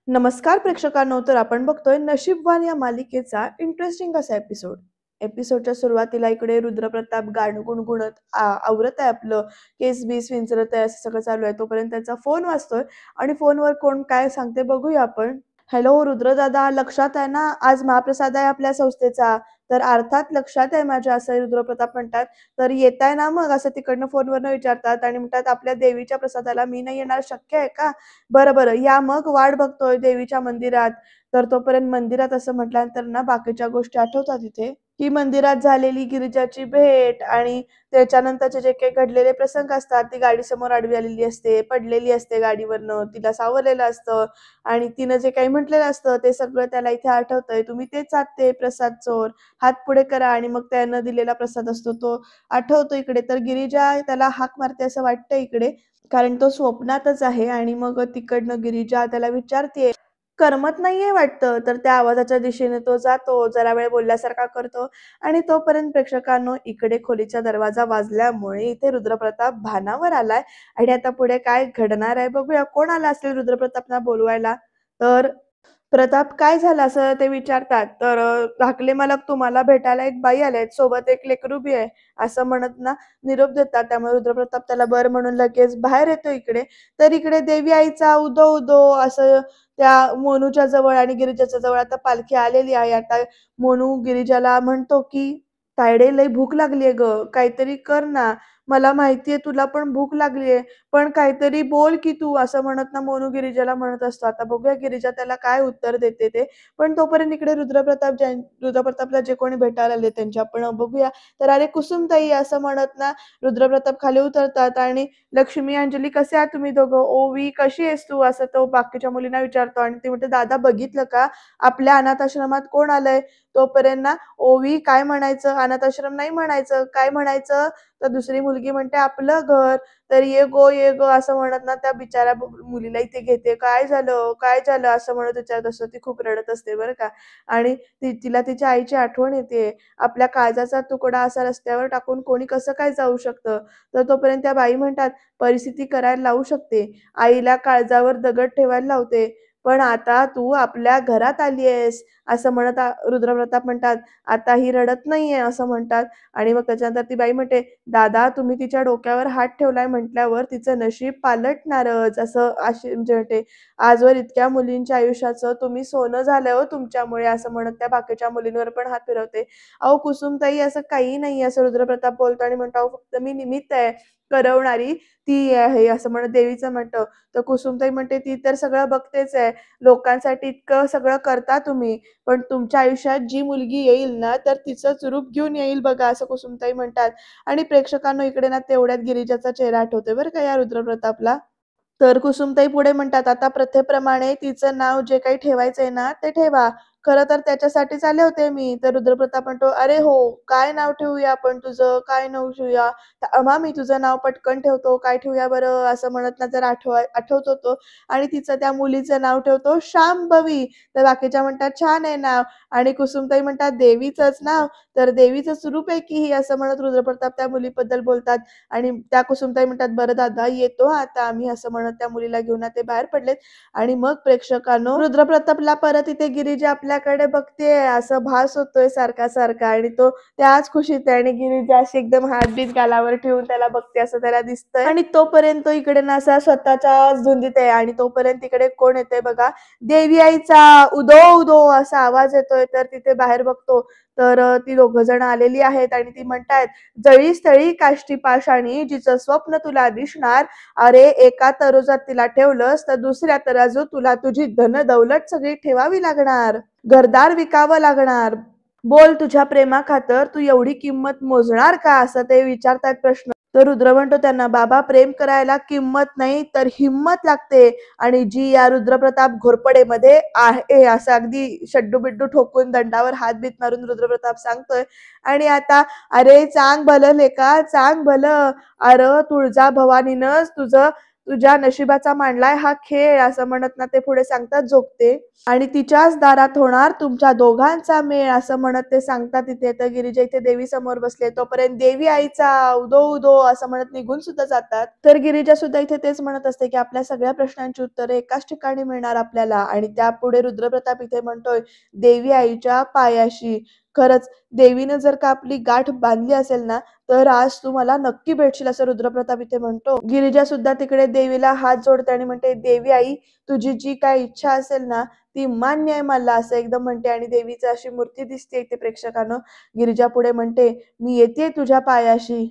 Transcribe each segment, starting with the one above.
नमस्कार प्रेक्षकांनो, तर आपण बघतोय नशीबवान या मालिकेचा इंटरेस्टिंग असा एपिसोड. एपिसोडच्या सुरुवातीला इकडे रुद्रप्रताप गाणं गुणगुणत आवरत आहे आपलं, केस बीस विंचरत आहे, असं सगळं चालू आहे. तोपर्यंत त्याचा फोन वाजतोय आणि फोनवर कोण काय सांगते बघूया आपण. हॅलो रुद्रदादा, लक्षात आहे ना, आज महाप्रसाद आहे आपल्या संस्थेचा. तर अर्थात लक्षात आहे माझ्या, असं रुद्रप्रताप म्हणतात. तर येताय ना मग, असं तिकडनं फोनवरनं विचारतात आणि म्हणतात आपल्या देवीच्या प्रसादाला मी नाही येणार, शक्य आहे का? बरं, बरं. या मग वाट बघतोय देवीच्या मंदिरात. तर तोपर्यंत मंदिरात असं म्हटल्यानंतर ना बाकीच्या गोष्टी आठवतात इथे, की मंदिरात झालेली गिरिजाची भेट आणि त्याच्यानंतरचे जे काही घडलेले प्रसंग असतात. ती गाडी समोर आडवी आलेली असते, पडलेली असते गाडीवरनं, तिला सावरलेलं असतं आणि तिनं जे काही म्हटलेलं असतं ते सगळं त्याला इथे आठवतंय. तुम्ही तेच आहात ते प्रसाद चोर, हात पुढे करा आणि मग त्यानं दिलेला प्रसाद असतो तो आठवतो इकडे. तर गिरिजा त्याला हाक मारते असं वाटतं इकडे. कारण तो स्वप्नातच आहे आणि मग तिकडनं गिरिजा त्याला विचारते, करमत नाहीये वाटतं. तर त्या आवाजाच्या दिशेने तो जातो, जरा वेळ बोलल्यासारखा करतो आणि तोपर्यंत प्रेक्षकांनो, इकडे खोलीचा दरवाजा वाजल्यामुळे इथे रुद्रप्रताप भानावर आलाय आणि आता पुढे काय घडणार आहे बघूया. कोण आला असेल रुद्रप्रतापला बोलवायला? तर प्रताप, काय झालं असं ते विचारतात. तर धाकले मालक, तुम्हाला भेटायला एक बाई आली आहे, सोबत एक लेकरू बी आहे, असं म्हणत ना निरोप देतात. त्यामुळे रुद्रप्रताप त्याला बरं म्हणून लगेच बाहेर येतो इकडे. तर इकडे देवी आईचा उदो उदो असं त्या मोनूच्या जवळ आणि गिरिजाच्या जवळ आता पालखी आलेली आहे. आता मोनू गिरिजाला म्हणतो की, तायडे लई भूक लागलीये ग, काहीतरी कर ना. मला माहितीये तुला पण भूक लागलीये, पण काहीतरी बोल की तू, असं म्हणत ना मोनू गिरिजाला म्हणत असतो. आता बघूया गिरिजा त्याला काय उत्तर देते ते. पण तोपर्यंत इकडे रुद्रप्रतापला जे कोणी भेटायला आले त्यांची आपण बघूया. तर अरे कुसुमताई, असं म्हणत ना रुद्रप्रताप खाली उतरतात आणि लक्ष्मी, अंजली, कसे आहात तुम्ही दोघं? ओवी, कशी आहेस तू? असं तो बाकीच्या मुलींना विचारतो आणि ती म्हणते, दादा बघितलं का आपल्या अनाथ आश्रमात कोण आलंय? तोपर्यंत ना ओवी, काय म्हणायचं? अनाथ आश्रम नाही म्हणायचं, काय म्हणायचं? तर दुसरी मुलगी म्हणते, आपलं घर. तर ये गो असं म्हणत ना त्या बिचाऱ्या मुलीला इथे घेते. काय झालं, काय झालं, असं म्हणत विचारत असतो. ती खूप रडत असते बरं का. आणि तिला तिच्या आईची आठवण येते. आपल्या काळजाचा तुकडा असा रस्त्यावर टाकून कोणी कसं काय जाऊ शकतं? तर तोपर्यंत त्या बाई म्हणतात, परिस्थिती करायला लावू शकते, आईला काळजावर दगड ठेवायला लावते, पण आता तू आपल्या घरात आली आहेस, असं म्हणत रुद्रप्रताप म्हणतात, आता ही रडत नाहीये, असं म्हणतात. आणि मग त्याच्यानंतर ती बाई म्हणते, दादा तुम्ही तिच्या डोक्यावर हात ठेवलाय म्हटल्यावर तिचं नशीब पालटणारच, असं अशी म्हणजे म्हणते, आजवर इतक्या मुलींच्या आयुष्याचं तुम्ही सोनं झालंय हो तुमच्यामुळे, असं म्हणत त्या बाकीच्या मुलींवर पण हात फिरवते. अहो कुसुमताई, असं काही नाही, असं रुद्रप्रताप बोलतो आणि म्हणतो, अहो फक्त मी निमित्त आहे, करवणारी ती आहे, असं म्हणत देवीचं म्हणतं. तर कुसुमताई म्हणते, ती तर सगळं बघतेच आहे, लोकांसाठी इतकं सगळं करता तुम्ही, पण तुमच्या आयुष्यात जी मुलगी येईल ना तर तिचंच रूप घेऊन येईल बघा, असं कुसुमताई म्हणतात. आणि प्रेक्षकांनो, इकडे ना तेवढ्यात गिरिजाचा चेहरा आठवतोय बरं का या रुद्रप्रतापला. तर कुसुमताई पुढे म्हणतात, आता प्रथेप्रमाणे तिचं नाव जे काही ठेवायचंय ना ते ठेवा. खरं तर त्याच्यासाठीच आले होते मी. तर रुद्रप्रताप म्हणतो, अरे हो, काय नाव ठेवूया आपण तुझं? काय नाव ठेवूया? थांबा, मी तुझं नाव पटकन ठेवतो. काय ठेवूया बरं? असं म्हणत ना जरा आठवतो तो आणि तिचं त्या मुलीचं नाव ठेवतो शांभवी. तर बाकीच्या म्हणतात, छान आहे नाव. आणि कुसुमताई म्हणतात, देवीचंच नाव? तर देवीचं स्वरूप आहे की ही, असं म्हणत रुद्रप्रताप त्या मुलीबद्दल बोलतात. आणि त्या कुसुमताई म्हणतात, बरं दादा येतो आता आम्ही, असं म्हणत त्या मुलीला घेऊन ते बाहेर पडलेत. आणि मग प्रेक्षकांनो, रुद्रप्रतापला परत इथे गिरिजा आपल्याकडे बघतेय असं भास होतोय सारखा सारखा आणि तो त्याच खुशीत आहे आणि गिरिजा अशी एकदम हातबीत गालावर ठेवून त्याला बघते असं त्याला दिसतंय. आणि तोपर्यंत तो इकडे ना असा स्वतःच्याच धुंदीत आहे आणि तोपर्यंत इकडे कोण येतंय बघा, देवी आईचा उदो उदो असा आवाज येतोय. तर तिथे बाहेर बघतो तर ती दोघं जण आलेली आहेत आणि ती म्हणतायत, जळी स्थळी काष्टी पाषाणी जिचं स्वप्न तुला दिसणार, अरे एका तरोजात तिला ठेवलंस तर दुसऱ्या तराजू तुला तुझी धन दौलत सगळी ठेवावी लागणार, घरदार विकावं लागणार. बोल, तुझ्या प्रेमाखातर तू एवढी किंमत मोजणार का, असं ते विचारतायत प्रश्न. तर रुद्र म्हणतो त्यांना, बाबा प्रेम करायला किंमत नाही तर हिंमत लागते, आणि जी या रुद्रप्रताप घोरपडेमध्ये आहे, असं अगदी शड्डू बिड्डू ठोकून दंडावर हात बीत मारून रुद्रप्रताप सांगतोय. आणि आता, अरे चांग भलं लेका, चांग भलं, अरे तुळजा भवानीनंच तुझं तुझ्या नशिबाचा मांडलाय हा खेळ असं म्हणत ना ते पुढे सांगतात झोपते. आणि तिच्याच दारात होणार तुमच्या दोघांचा मेळ असं म्हणत ते सांगतात. तिथे तर गिरिजा इथे देवी समोर बसले, तोपर्यंत देवी आईचा उदो उदो असं म्हणत निघून सुद्धा जातात. तर गिरिजा सुद्धा इथे तेच म्हणत असते की आपल्या सगळ्या प्रश्नांची उत्तरे एकाच ठिकाणी मिळणार आपल्याला. आणि त्यापुढे रुद्रप्रताप इथे म्हणतोय देवी आईच्या पायाशी. खरंच देवीनं जर का आपली गाठ बांधली असेल ना तर आज तू मला नक्की भेटशील असं रुद्रप्रताप इथे म्हणतो. गिरिजा सुद्धा तिकडे देवीला हात जोडते आणि म्हणते देवी आई तुझी जी काय इच्छा असेल ना ती मान्य आहे मला असं एकदम म्हणते. आणि देवीची अशी मूर्ती दिसते इथे प्रेक्षकांनो. गिरिजा पुढे म्हणते मी येते तुझ्या पायाशी.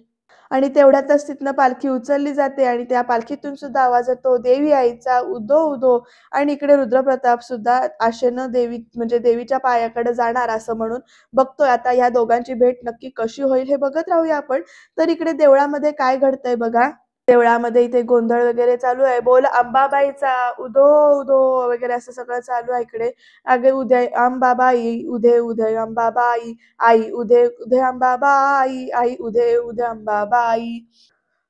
आणि तेवढ्यातच तिथनं पालखी उचलली जाते आणि त्या पालखीतून सुद्धा आवाज येतो देवी आईचा उदो उदो. आणि इकडे रुद्रप्रताप सुद्धा आशेनं देवी म्हणजे देवीच्या पायाकडे जाणार असं म्हणून बघतोय. आता ह्या दोघांची भेट नक्की कशी होईल हे बघत राहूया आपण. तर इकडे देवळामध्ये काय घडतंय बघा. देवळामध्ये इथे गोंधळ वगैरे चालू आहे. बोल अंबाबाईचा उदो उदो वगैरे असं सगळं चालू आहे इकडे. अगे उदय अंबाबाई उदे उदय अंबाबाई आई उदे उदे अंबाबाई आई उदे उदे अंबाबाई.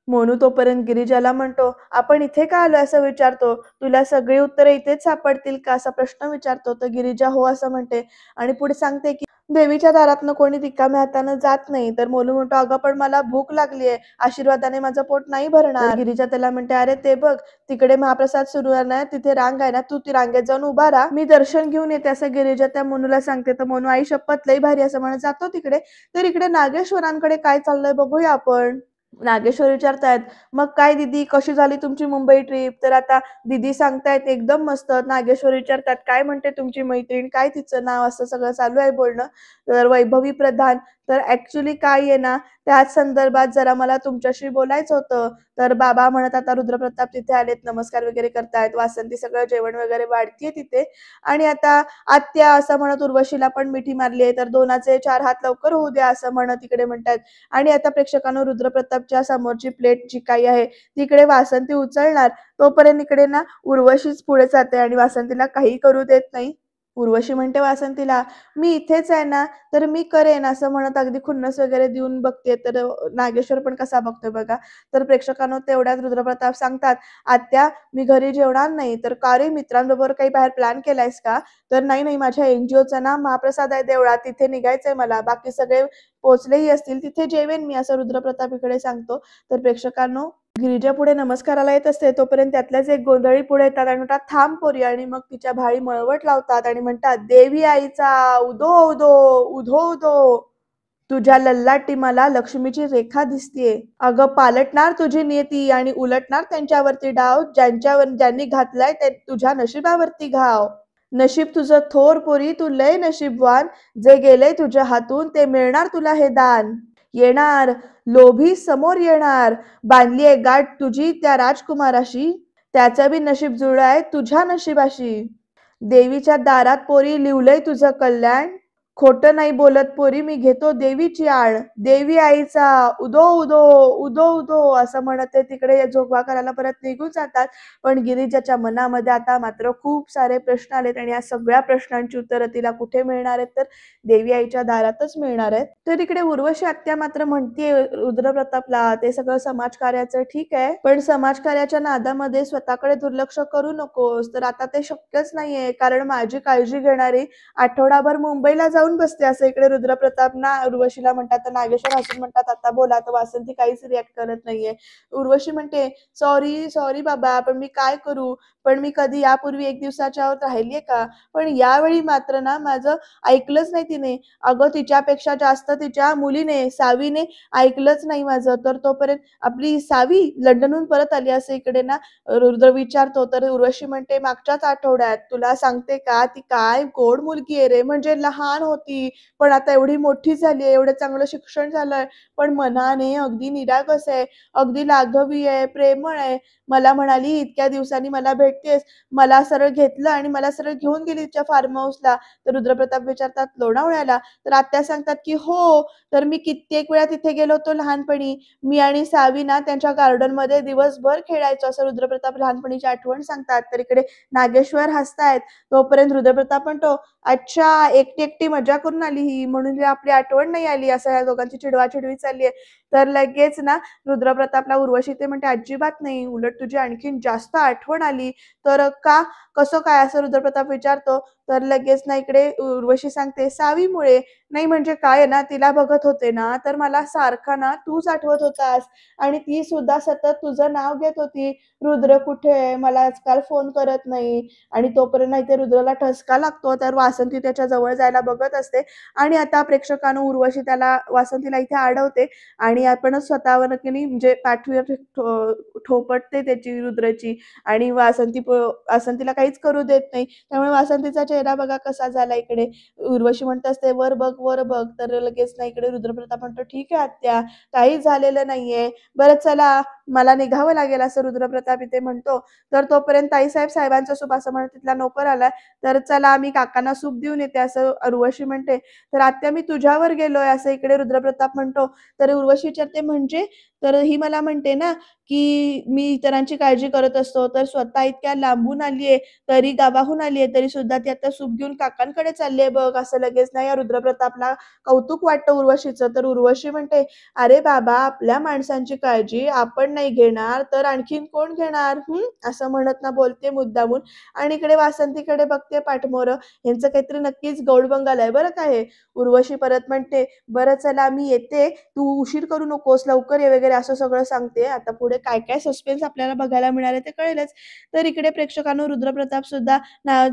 मोनू तोपर्यंत गिरिजाला म्हणतो आपण इथे का आलोय असं विचारतो. तुला सगळी उत्तरे इथेच सापडतील का असा प्रश्न विचारतो. तर गिरिजा हो असं म्हणते आणि पुढे सांगते की देवीच्या दारातनं कोणी रिकाम्या हातानं जात नाही. तर मोनू म्हणतो अगं पण मला भूक लागलीये, आशीर्वादाने माझं पोट नाही भरणार. गिरिजा त्याला म्हणते अरे ते बघ तिकडे महाप्रसाद सुरू आहे ना, तिथे रांग आहे ना, तू ती रांगेत जाऊन उभा राहा, मी दर्शन घेऊन येते असं गिरिजा त्या मोनूला सांगते. तर मोनू आई शपथ लई भारी असं म्हणत जातो तिकडे. तर इकडे नागेश्वरांकडे काय चाललंय बघूया आपण. नागेश्वर विचारतायत मग काय दीदी कशी झाली तुमची मुंबई ट्रिप. तर आता दीदी सांगतायत एकदम मस्त. नागेश्वर विचारतात काय म्हणते तुमची मैत्रीण, काय तिचं नाव, असं सगळं चालू आहे बोलणं. तर वैभवी प्रधान तर ऍक्च्युली काय आहे ना त्याच संदर्भात जरा मला तुमच्याशी बोलायचं होतं. तर बाबा म्हणत आता रुद्रप्रताप तिथे आलेत, नमस्कार वगैरे करतायत. वासंती सगळं जेवण वगैरे वाढतीये तिथे. आणि आता आत्या असं म्हणत उर्वशीला पण मिठी मारली आहे. तर दोनाचे चार हात लवकर होऊ द्या असं म्हणत तिकडे म्हणतात. आणि आता प्रेक्षकांनो रुद्रप्रतापच्या समोरची प्लेट जी काही आहे तिकडे वासंती उचलणार. तोपर्यंत इकडे ना उर्वशीच पुढे जाते आणि वासंतीला काही करू देत नाही. उर्वशी म्हणते वासंतीला मी इथेच आहे ना तर मी करेन असं म्हणत अगदी खुन्नस वगैरे देऊन बघते. तर नागेश्वर पण कसा बघतोय बघा. तर प्रेक्षकांनो तेवढ्यात रुद्रप्रताप सांगतात आत्या मी घरी जेवणार नाही. तर का रे मित्रांबरोबर काही बाहेर प्लॅन केलायस का. तर नाही नाही माझ्या एनजीओचा ना महाप्रसाद आहे देवळात, तिथे निघायचंय मला, बाकी सगळे पोचलेही असतील तिथे जेवेन मी असं रुद्रप्रताप इकडे सांगतो. तर प्रेक्षकांनो गिरिजा पुढे नमस्काराला येत असते तोपर्यंत त्यातल्याच एक गोंधळी पुढे येतात आणि म्हणतात थांब पोरी. आणि मग तिच्या भाळी मळवट लावतात आणि म्हणतात देवी आईचा उदो उदो उधो उदो. तुझ्या लल्लाटी मला लक्ष्मीची रेखा दिसतीये. अगं पालटणार तुझी नियती आणि उलटणार त्यांच्यावरती डाव, ज्यांनी घातलाय ते तुझ्या नशिबावरती घाव. नशीब तुझं थोर पोरी तू लय नशीबवान, जे गेले तुझ्या हातून ते मिळणार तुला हे दान. येणार लोभी समोर येणार, बांधलीये गाठ तुझी त्या राजकुमाराशी, त्याचं बी नशीब जुळलंय तुझ्या नशिबाशी. देवीच्या दारात पोरी लिवलंय तुझं कल्याण, खोटं नाही बोलत पोरी मी घेतो देवीची आण. देवी आईचा उदो उदो उदो उदो असं म्हणत ते तिकडे जोगवा करायला परत निघून जातात. पण गिरिजाच्या मनामध्ये आता मात्र खूप सारे प्रश्न आलेत आणि या सगळ्या प्रश्नांची उत्तरं तिला कुठे मिळणार आहेत तर देवी आईच्या दारातच मिळणार आहेत. तर इकडे उर्वशी आत्या मात्र म्हणतीये रुद्रप्रतापला ते सगळं समाजकार्याचं ठीक आहे पण समाजकार्याच्या नादामध्ये स्वतःकडे दुर्लक्ष करू नकोस. तर आता ते शक्यच नाहीये कारण माझी काळजी घेणारी आठवडाभर मुंबईला जाऊन बसते असं इकडे रुद्रप्रताप ना उर्वशीला म्हणतात. तर नागेश्वर हसून म्हणतात आता बोला. तर वासंती काहीच रिॲक्ट करत नाहीये. उर्वशी म्हणते सॉरी सॉरी बाबा पण मी काय करू, पण मी कधी यापूर्वी एक दिवसाच्या आत राहिलीये का. पण यावेळी मात्र ना माझं ऐकलंच नाही तिने. अगं तिच्यापेक्षा जास्त तिच्या मुलीने सावीने ऐकलंच नाही माझं. तर तोपर्यंत आपली सावी लंडनहून परत आली असं इकडे ना रुद्र विचारतो. तर उर्वशी म्हणते मागच्याच आठवड्यात. तुला सांगते का ती काय गोड मुलगी आहे रे, म्हणजे लहान होती पण आता एवढी मोठी झाली आहे, एवढं चांगलं शिक्षण झालंय, पण मनाने अगदी निरागस आहे, अगदी लाघवी आहे, प्रेमळ आहे. मला म्हणाली इतक्या दिवसांनी मला भेटतेस, मला सरळ घेतलं आणि मला सरळ घेऊन गेली तिच्या फार्म हाऊसला. तर रुद्रप्रताप विचारतात लोणावळ्याला. तर आत्या सांगतात की हो. तर मी कित्येक वेळा तिथे गेलो होतो लहानपणी. मी आणि सावी ना त्यांच्या गार्डनमध्ये दिवसभर खेळायचो असं रुद्रप्रताप लहानपणीची आठवण सांगतात. तर इकडे नागेश्वर हसतायत. तोपर्यंत रुद्रप्रताप म्हणतो अच्छा एकटी एकटी मजा करून आली ही, म्हणून आपली आठवण नाही आली असं या दोघांची चिडवाचिडवी चालली आहे. तर लगेच ना रुद्रप्रतापला उर्वशी ते म्हणते, "अजिबात नाही, उलट तुझी आणखीन जास्त आठवण आली." तर "का? कसं काय?" असं रुद्रप्रताप विचारतो. तर लगेच ना इकडे उर्वशी सांगते, "सावीमुळे." "नाही म्हणजे काय आहे ना, तिला बघत होते ना, तर मला सारखा ना तूच आठवत होतास आणि ती सुद्धा सतत तुझं नाव घेत होती. रुद्र कुठे आहे? मला आजकाल फोन करत नाही." आणि तोपर्यंत इथे रुद्रला ठसका लागतो. तर वासंती त्याच्या जवळ जायला बघत असते आणि आता प्रेक्षकानं उर्वशी त्याला वासंतीला इथे अडवते आणि आपणच स्वतःवर की नाही म्हणजे पाठीवर ठोपटते त्याची रुद्रची आणि वासंतीला काहीच करू देत नाही. त्यामुळे वासंतीचा चेहरा बघा कसा झाला इकडे. उर्वशी म्हणत असते, "वर बघ, वर बघ." तर लगेच ना इकडे रुद्रप्रताप म्हणतो, "ठीक आहे आत्या, काहीच झालेलं नाहीये. बरं चला, मला निघावं लागेल." असं रुद्रप्रताप इथे म्हणतो. तर तोपर्यंत ताईसाहेबांचा सूप असं म्हणत तिथला नोकर आलाय. तर "चला मी काकांना सूप देऊन येते." असं उर्वशी म्हणते. तर "आत्या मी तुझ्यावर गेलोय." असं इकडे रुद्रप्रताप म्हणतो. तर उर्वशी विचारते, "म्हणजे?" तर ही मला म्हणते ना, की "मी इतरांची काळजी करत असतो, तर स्वतः इतक्या लांबून आलीये, तरी गावाहून आलीये, तरी सुद्धा ती आता सूप घेऊन काकांकडे चालली आहे बघ." असं लगेच ना या रुद्रप्रतापला कौतुक वाटतं उर्वशीचं. तर उर्वशी म्हणते, "अरे बाबा, आपल्या माणसांची काळजी आपण नाही घेणार, तर आणखीन कोण घेणार? असं म्हणत ना बोलते मुद्दामून आणि इकडे वासंतीकडे बघते पाठमोरं. ह्यांचं काहीतरी नक्कीच गौडबंगाल आहे बरं का हे. उर्वशी परत म्हणते, "बरं चला मी येते, तू उशीर करू नकोस, लवकर ये" वगैरे असं सगळं सांगते. आता पुढे काय-काय सस्पेन्स आपल्याला बघायला मिळालं आहे ते कळेलच. तर इकडे प्रेक्षकांनो रुद्रप्रताप सुद्धा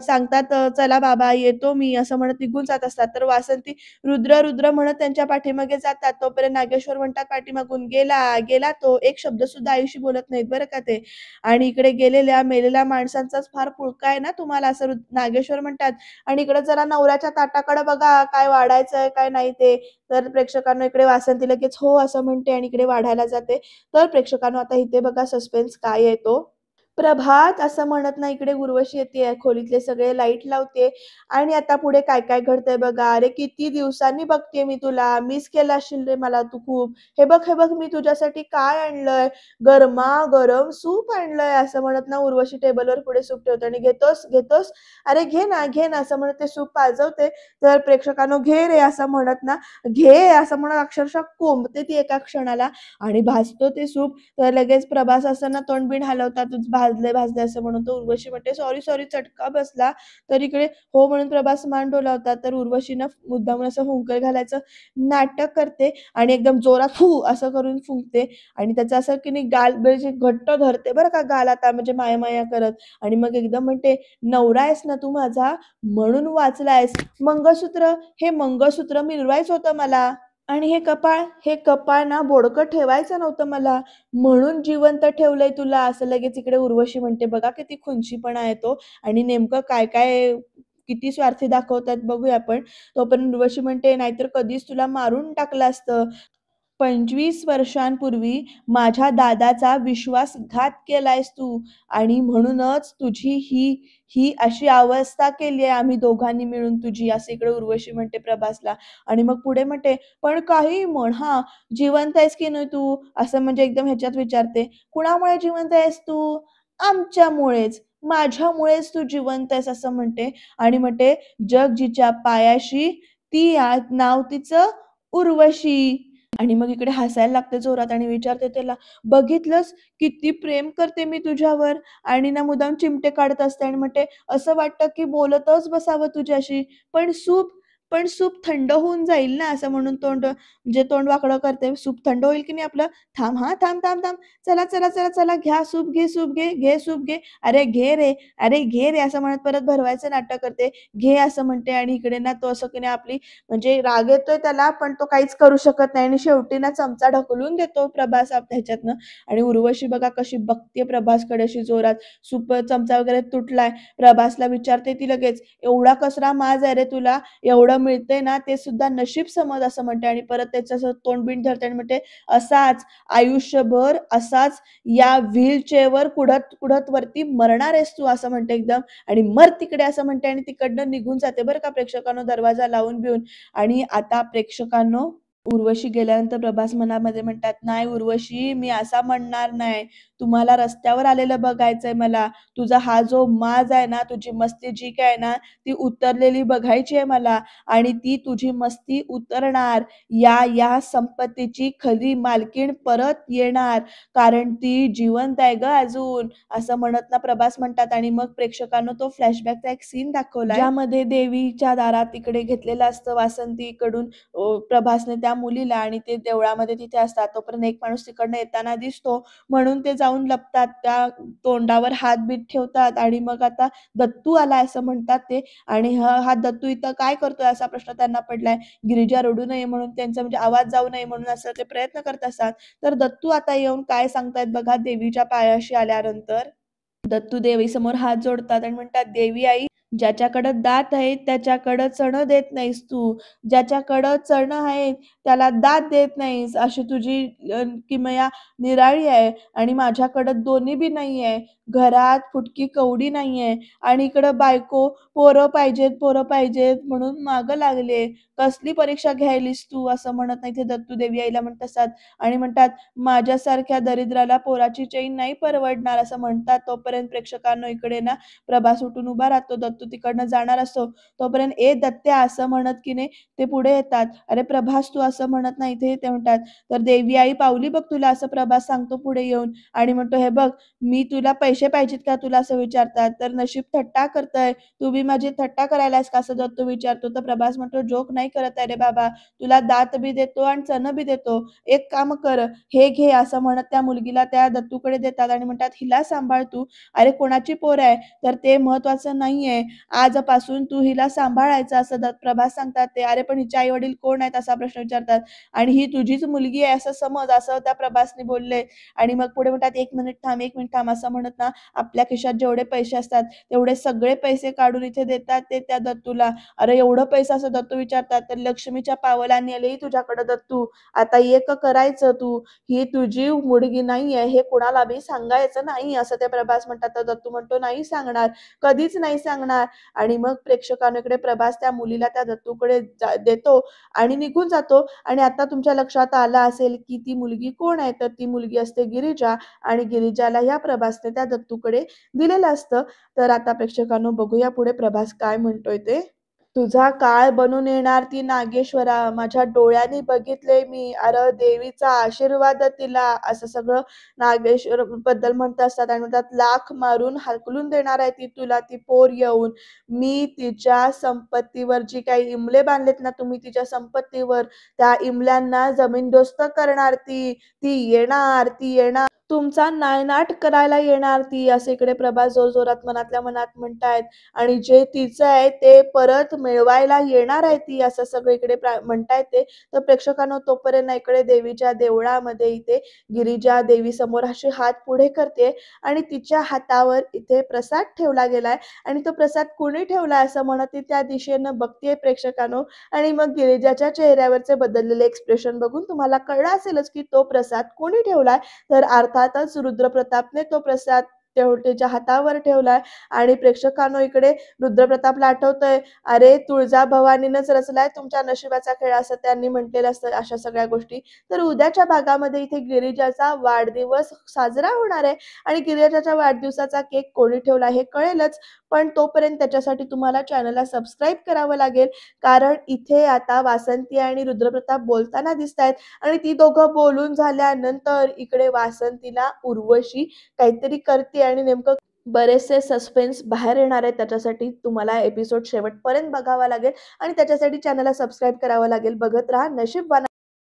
सांगतात, "चला बाबा येतो मी" असं म्हणत निघून जात असतात. तर वासंती रुद्र, रुद्र म्हणत त्यांच्या पाठीमागे जातात. तोपर्यंत नागेश्वर म्हणतात पाठीमागून, "गेला, गेला तो." एक शब्द सुद्धा आईशी बोलत नाहीत बरं का ते. आणि इकडे गेलेल्या, मेलेल्या माणसांचाच फार पुळका आहे ना तुम्हाला असं नागेश्वर म्हणतात. आणि इकडे जरा नवऱ्याच्या ताटाकडे बघा, काय वाढायचंय काय नाही ते. तर प्रेक्षकांनो इकडे वासंती लगेच हो असं म्हणते आणि इकडे वाढायला जाते. तर प्रेक्षकांनो आता इथे बघा सस्पेन्स काय आहे तो. प्रभात असं म्हणत ना इकडे उर्वशी येतेय. खोलीतले सगळे लाईट लावते आणि आता पुढे काय-काय घडतंय बघा. "अरे किती दिवसांनी बघतेय मी तुला. मिस केलं असशील रे मला तू खूप. हे बघ, हे बघ मी तुझ्यासाठी काय आणलंय. गरमागरम सूप आणलंय." असं म्हणत ना उर्वशी टेबलवर पुढे सूप ठेवते आणि "घेतोस? घेतोस? अरे घे ना, घे ना." असं म्हणत ते सूप पाजवते. तर प्रेक्षकांनो "घे रे" असं म्हणत ना, "घे" असं म्हणत अक्षरशः कोंबते ती एका क्षणाला आणि भाजतो ते सूप. तर लगेच प्रभास असं ना तोंड-बिंड हलवतात, "भाजलंय, भाजलंय" असं म्हणून. तर उर्वशी म्हणते, "सॉरी, सॉरी." चटका बसला. तर इकडे हो म्हणून प्रभास मान डोलावतात. तर उर्वशीनं मुद्दामून असं हुंकर घालायचं नाटक करते आणि एकदम जोरात फू असं करून फुंकते आणि त्याचं असं की नाही गाल म्हणजे घट्ट धरते बरं का गाल आता म्हणजे माया-माया करत आणि मग एकदम म्हणते, "नवरा आहेस ना तू माझा म्हणून वाचलायस. मंगळसूत्र, हे मंगळसूत्र मिळवायचं होतं मला." आणि हे कपाळ ना बोडकं ठेवायचं नव्हतं मला, म्हणून जिवंत ठेवलंय तुला, असं लगेच इकडे उर्वशी म्हणते. बघा किती खुंचीपणा आहे तो आणि नेमकं काय-काय किती स्वार्थी दाखवतात बघूया आपण. तोपर्यंत उर्वशी म्हणते, "नाहीतर कधीच तुला मारून टाकलं असतं. 25 वर्षांपूर्वी माझ्या दादाचा विश्वासघात केलायस तू आणि म्हणूनच तुझी ही ही अशी अवस्था केली आहे आम्ही दोघांनी मिळून तुझी." असं इकडे उर्वशी म्हणते प्रभासला आणि मग पुढे म्हणते, "पण काहीही म्हण हां, जिवंत आहेस की नाही तू?" असं म्हणजे एकदम ह्याच्यात विचारते. "कुणामुळे जिवंत आहेस तू?" "आमच्यामुळेच, माझ्यामुळेच तू जिवंत आहेस." असं म्हणते आणि म्हणते, "जग जिच्या पायाशी ती नाव तिचं उर्वशी." आणि मग इकडे हसायला लागते जोरात आणि विचारते त्याला, "बघितलंस किती प्रेम करते मी तुझ्यावर." आणि ना मुद्दाम चिमटे काढत असते आणि म्हणते, "असं वाटतं की बोलतच बसावं तुझ्याशी. पण सूप पण सूप थंड होऊन जाईल ना." असं म्हणून तोंड वाकडं करते. "सूप थंड होईल की नाही आपलं? थांब हां, थांब, थांब, थांब. चला, चला, चला, चला घ्या सूप घे, सूप घे, घे सूप घे. अरे घे रे, अरे घे रे." असं म्हणत परत भरवायचं नाटक करते. "घे" असं म्हणते आणि इकडे ना तो असं की नाही आपली म्हणजे राग येतोय त्याला, पण तो काहीच करू शकत नाही आणि शेवटी ना चमचा ढकलून देतो प्रभास ह्याच्यातनं आणि उर्वशी बघा कशी बघते प्रभासकडे अशी जोरात. चमचा वगैरे तुटलाय. प्रभासला विचारते ती लगेच, "एवढा कसला माज आहे रे तुला? एवढं मिळतंय ना, ते सुद्धा नशीब समज." असं म्हणते आणि परत त्याचं असं तोंड-बिंड धरते आणि म्हणते, "असाच आयुष्यभर असाच या व्हीलचेअरवर कुढत-कुढत वरती मरणार आहेस तू." असं म्हणते एकदम आणि "मर तिकडे." असं म्हणते आणि तिकडनं निघून जाते बरं का प्रेक्षकांनो दरवाजा लावून-बिवून. आणि आता प्रेक्षकांनो उर्वशी गेल्यानंतर प्रभास मनामध्ये म्हणतात, "नाही उर्वशी, मी असा म्हणणार नाही. तुम्हाला रस्त्यावर आलेलं बघायचंय मला. तुझा हा जो माज आहे ना, तुझी मस्ती जी काय आहे ना, ती उतरलेली बघायची आहे मला आणि ती तुझी मस्ती उतरणार. या संपत्तीची खरी मालकीण परत येणार, कारण ती जिवंत आहे गं अजून." असं म्हणत ना प्रभास म्हणतात आणि मग प्रेक्षकांनो तो फ्लॅशबॅकचा एक सीन दाखवलाय, ज्यामध्ये देवीच्या दारात इकडे घेतलेलं असतं वासंतीकडून प्रभासने त्या मुलीला आणि ते देवळामध्ये तिथे असतात. तोपर्यंत एक माणूस तिकडनं येताना दिसतो म्हणून ते जाऊन लपतात. त्या तोंडावर हात-बीत ठेवतात आणि मग आता दत्तू आलाय असं म्हणतात ते आणि हा दत्तू इथं काय करतोय असा प्रश्न त्यांना पडलाय. गिरिजा रडू नये म्हणून त्यांचा म्हणजे आवाज जाऊ नये म्हणून असं ते प्रयत्न करत असतात. तर दत्तू आता येऊन काय सांगतायत बघा देवीच्या पायाशी आल्यानंतर. दत्तू देवीसमोर हात जोडतात आणि म्हणतात, "देवी आई, ज्याच्याकडं दात आहेत त्याच्याकडं चणं देत नाहीस तू. ज्याच्याकडं चणं आहेत त्याला दात देत नाहीस. अशी तुझी किमया निराळी आहे आणि माझ्याकडं दोन्ही बी नाहीये. घरात फुटकी कवडी नाहीये आणि इकडं बायको पोरं पाहिजेत म्हणून मागं लागले. कसली परीक्षा घ्यायलीस तू?" असं म्हणत नाही ते दत्तू देवी आईला म्हणत असतात आणि म्हणतात, "माझ्यासारख्या दरिद्राला पोराची चैन नाही परवडणार." असं म्हणतात. तोपर्यंत प्रेक्षकांनो इकडे ना प्रभास उठून उभा राहतो. दत्तू तिकडनं जाणार असतो. तोपर्यंत "ए दत्त्या" असं म्हणत की नाही ते पुढे येतात. "अरे प्रभास तू असं म्हणत नाही." ते म्हणतात. तर "देवी आई पावली बघ तुला." असं प्रभास सांगतो पुढे येऊन आणि म्हणतो, "हे बघ मी तुला पैसे पाहिजेत का?" तुला असं विचारतात. तर "नशीब थट्टा करतंय. तू बी माझी थट्टा करायलास का?" असं दत्तू विचारतो. तर प्रभास म्हणतो, "जोक नाही करत आहे रे बाबा. तुला दात बी देतो आणि चणं बी देतो. एक काम कर, हे घे." असं म्हणत त्या मुलगीला त्या दत्तूकडे देतात आणि म्हणतात, "हिला सांभाळ तू." "अरे कोणाची पोर आहे?" तर "ते महत्वाचं नाहीये. आजपासून तू हिला सांभाळायचं." असं प्रभास सांगतात ते. "अरे पण हिचे आई-वडील कोण आहेत?" असा प्रश्न विचारतात आणि "ही तुझीच मुलगी आहे असं समज." असं त्या प्रभासने बोलले आणि मग पुढे म्हणतात, "1 मिनिट थांब, 1 मिनिट थांब." असं म्हणत ना आपल्या खिशात जेवढे पैसे असतात तेवढे सगळे पैसे काढून इथे देतात ते त्या दत्तूला. "अरे एवढं पैसा?" असं दत्तू विचारतात. तर "लक्ष्मीच्या पावलांनी आलेही तुझ्याकडे दत्तू. आता एक करायचं तू. ही तुझी मुलगी नाहीये हे कुणाला बी सांगायचं नाही." असं ते प्रभास म्हणतात. तर दत्तू म्हणतो, "नाही सांगणार. कधीच नाही सांगणार." आणि मग प्रेक्षकांकडे प्रभास त्या मुलीला त्या दत्तूकडे देतो आणि निघून जातो आणि आता तुमच्या लक्षात आलं असेल, की ती मुलगी कोण आहे? तर ती मुलगी असते गिरिजा आणि गिरिजाला ह्या प्रभासने त्या दत्तूकडे दिलेलं असतं. तर आता प्रेक्षकांनो बघूया पुढे प्रभास काय म्हणतोय ते. "तुझा काळ बनून येणार ती नागेश्वरा, माझ्या डोळ्यांनी बघितलंय मी. अरे देवीचा आशीर्वाद तिला." असं सगळं नागेश्वर बद्दल म्हणत असतात आणि म्हणतात, "लाख मारून हाकलून देणार आहे ती तुला, ती पोर येऊन. मी तिच्या संपत्तीवर जी काही इमले बांधलेत ना तुम्ही तिच्या संपत्तीवर, त्या इमल्यांना जमीनदोस्त करणार ती. ती येणार, ती येणार. तुमचा नायनाट करायला येणार ती." असं इकडे प्रभास जोरजोरात मनातल्या मनात म्हणतायत. आणि जे तिचं आहे ते परत मिळवायला येणार आहे ती, असं सगळीकडे म्हणतायत ते. तर प्रेक्षकांनो तोपर्यंत इकडे देवीच्या देवळामध्ये इथे गिरिजा देवीसमोर असे हात पुढे करते आणि तिच्या हातावर इथे प्रसाद ठेवला गेलाय आणि तो प्रसाद कुणी ठेवलाय असं म्हणत ती त्या दिशेनं बघतेय प्रेक्षकांनो आणि मग गिरिजाच्या चेहऱ्यावरचे बदललेले एक्सप्रेशन बघून तुम्हाला कळलं असेलच की तो प्रसाद कोणी ठेवलाय. तर अर्थातच रुद्रप्रतापने तो प्रसाद त्याच्या हातावर ठेवलाय आणि प्रेक्षकांनो इकडे रुद्रप्रतापला आठवतंय, "अरे तुळजाभवानीनंच रचलाय तुमच्या नशिबाचा खेळ." असं त्यांनी म्हटलेलं असतं अशा सगळ्या गोष्टी. तर उद्याच्या भागामध्ये इथे गिरिजाचा वाढदिवस साजरा होणार आहे आणि गिरिजाच्या वाढदिवसाचा केक कोणी ठेवला हे कळेलच. पण तोपर्यंत त्याच्यासाठी तुम्हाला चॅनलला सबस्क्राईब करावं लागेल. कारण इथे आता वासंती आणि रुद्रप्रताप बोलताना दिसतायत आणि ती दोघं बोलून झाल्यानंतर इकडे वासंतीला उर्वशी काहीतरी करते आणि नेमकं बरेचसे सस्पेन्स बाहेर येणार आहेत. त्याच्यासाठी तुम्हाला एपिसोड शेवटपर्यंत बघावा लागेल आणि त्याच्यासाठी चॅनलला सबस्क्राईब करावं लागेल. बघत राहा नशीबवान.